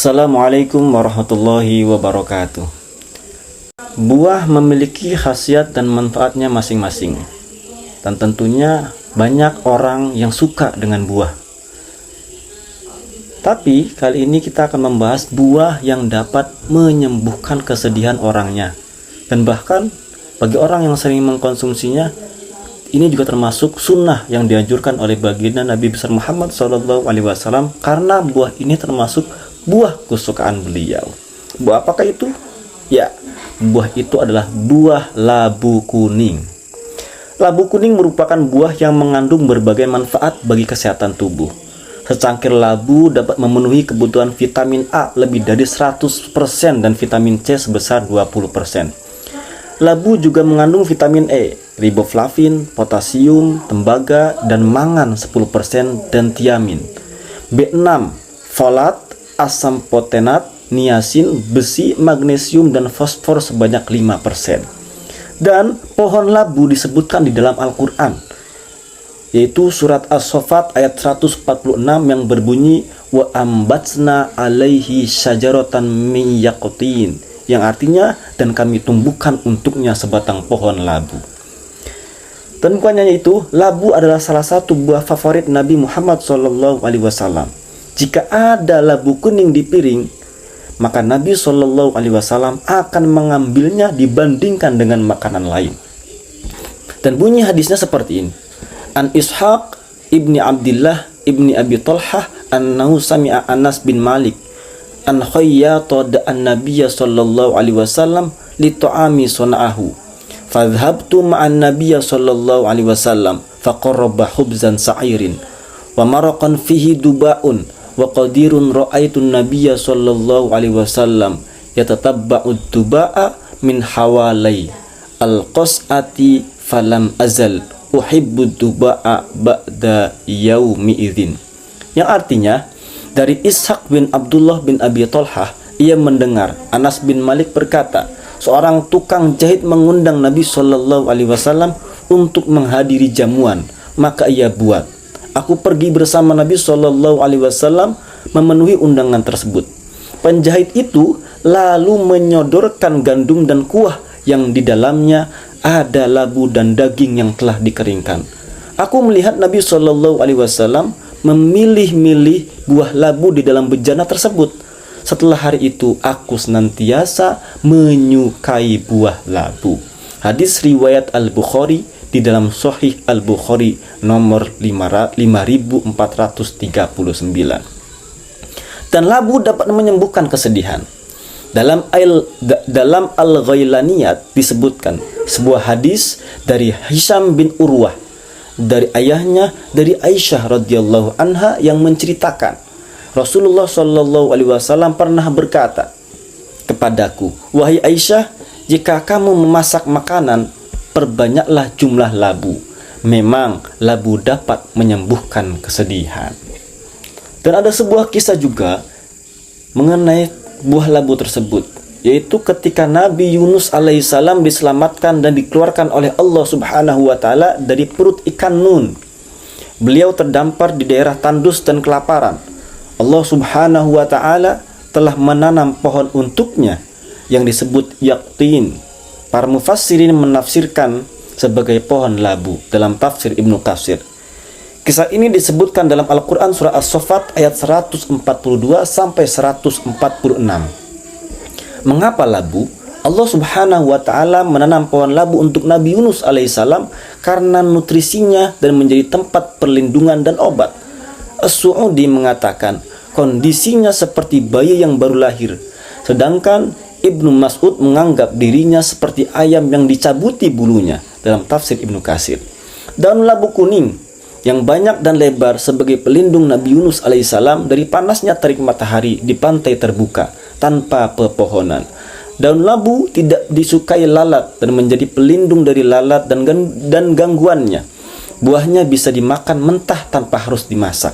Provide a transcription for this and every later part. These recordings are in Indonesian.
Assalamualaikum warahmatullahi wabarakatuh. Buah memiliki khasiat dan manfaatnya masing-masing. Dan tentunya banyak orang yang suka dengan buah. Tapi kali ini kita akan membahas buah yang dapat menyembuhkan kesedihan orangnya. Dan bahkan bagi orang yang sering mengkonsumsinya, ini juga termasuk sunnah yang dianjurkan oleh baginda Nabi besar Muhammad SAW, karena buah ini termasuk buah kesukaan beliau. Buah apakah itu? Ya, buah itu adalah buah labu kuning. Labu kuning merupakan buah yang mengandung berbagai manfaat bagi kesehatan tubuh. Secangkir labu dapat memenuhi kebutuhan vitamin A lebih dari 100% dan vitamin C sebesar 20%. Labu juga mengandung vitamin E, riboflavin, potasium, tembaga, dan mangan 10% dan tiamin. B6, folat, asam potenat, niacin, besi, magnesium, dan fosfor sebanyak 5%. Dan pohon labu disebutkan di dalam Al-Quran, yaitu surat As-Saffat ayat 146 yang berbunyi wa ambatsna alaihi syajaratan min yaqtin, yang artinya dan kami tumbuhkan untuknya sebatang pohon labu. Dan bukan hanya itu, labu adalah salah satu buah favorit Nabi Muhammad SAW. Jika ada labu kuning di piring, maka Nabi SAW akan mengambilnya dibandingkan dengan makanan lain. Dan bunyi hadisnya seperti ini. An Ishaq ibni Abdillah ibni Abi Talhah annahu sami'a Anas bin Malik an khayyata an Nabiyya sallallahu alaihi wasallam li ta'ami suna'ahu. Fadhhabtu ma'an Nabiyya sallallahu alaihi wasallam faqarraba khubzan sa'irin wa maraqan fihi duba'un wa qadirun ra'aitun nabiyya sallallahu alaihi wasallam yatatabba'ud duba'a min hawalai al-qas'ati falam azal uhibbud duba'a ba'da yaumi idzin. Yang artinya, dari Ishaq bin Abdullah bin Abi Talhah, ia mendengar Anas bin Malik berkata, seorang tukang jahit mengundang Nabi sallallahu alaihi wasallam untuk menghadiri jamuan, maka ia buat. Aku pergi bersama Nabi Shallallahu Alaihi Wasallam memenuhi undangan tersebut. Penjahit itu lalu menyodorkan gandum dan kuah yang di dalamnya ada labu dan daging yang telah dikeringkan. Aku melihat Nabi Shallallahu Alaihi Wasallam memilih-milih buah labu di dalam bejana tersebut. Setelah hari itu aku senantiasa menyukai buah labu. Hadis riwayat Al-Bukhari di dalam Sahih Al-Bukhari nomor 5439. Dan labu dapat menyembuhkan kesedihan. Dalam Al-Ghailaniyat disebutkan sebuah hadis dari Hisham bin Urwah dari ayahnya dari Aisyah radhiyallahu anha yang menceritakan Rasulullah Shallallahu alaihi wasallam pernah berkata kepadaku, wahai Aisyah, jika kamu memasak makanan, perbanyaklah jumlah labu. Memang labu dapat menyembuhkan kesedihan. Dan ada sebuah kisah juga mengenai buah labu tersebut, yaitu ketika Nabi Yunus alaihissalam diselamatkan dan dikeluarkan oleh Allah subhanahu wa ta'ala dari perut ikan Nun. Beliau terdampar di daerah tandus dan kelaparan. Allah subhanahu wa ta'ala telah menanam pohon untuknya yang disebut yaqtin. Para mufassirin menafsirkan sebagai pohon labu dalam tafsir Ibnu Katsir. Kisah ini disebutkan dalam Al-Quran surah As-Saffat ayat 142 sampai 146. Mengapa labu? Allah subhanahu wa ta'ala menanam pohon labu untuk Nabi Yunus alaihissalam karena nutrisinya dan menjadi tempat perlindungan dan obat. As-Su'udi mengatakan kondisinya seperti bayi yang baru lahir, sedangkan Ibnu Mas'ud menganggap dirinya seperti ayam yang dicabuti bulunya dalam tafsir Ibnu Katsir. Daun labu kuning yang banyak dan lebar sebagai pelindung Nabi Yunus alaihissalam dari panasnya terik matahari di pantai terbuka tanpa pepohonan. Daun labu tidak disukai lalat dan menjadi pelindung dari lalat dan gangguannya. Buahnya bisa dimakan mentah tanpa harus dimasak.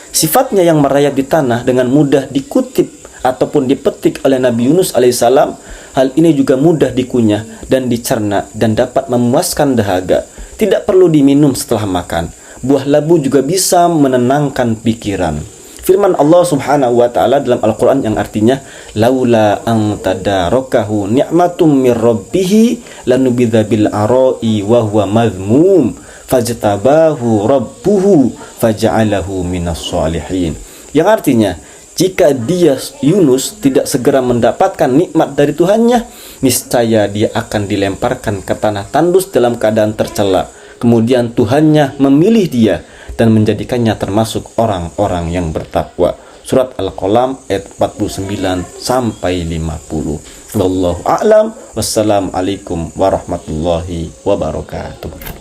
Sifatnya yang merayap di tanah dengan mudah dikutip ataupun dipetik oleh Nabi Yunus alaihissalam, hal ini juga mudah dikunyah dan dicerna dan dapat memuaskan dahaga. Tidak perlu diminum setelah makan. Buah labu juga bisa menenangkan pikiran. firman Allah Subhanahu wa taala dalam Al-Qur'an yang artinya laula an tadarakahu ni'matum mir rabbih lanubidza bil ara'i wa huwa madhmum fajtabahu rabbuhu faja'alahu minas sholihin. Yang artinya, jika dia Yunus tidak segera mendapatkan nikmat dari Tuhannya, niscaya dia akan dilemparkan ke tanah tandus dalam keadaan tercela. Kemudian Tuhannya memilih dia dan menjadikannya termasuk orang-orang yang bertakwa. Surat Al-Qalam ayat 49 sampai 50. Wallahu a'lam. Wassalamualaikum warahmatullahi wabarakatuh.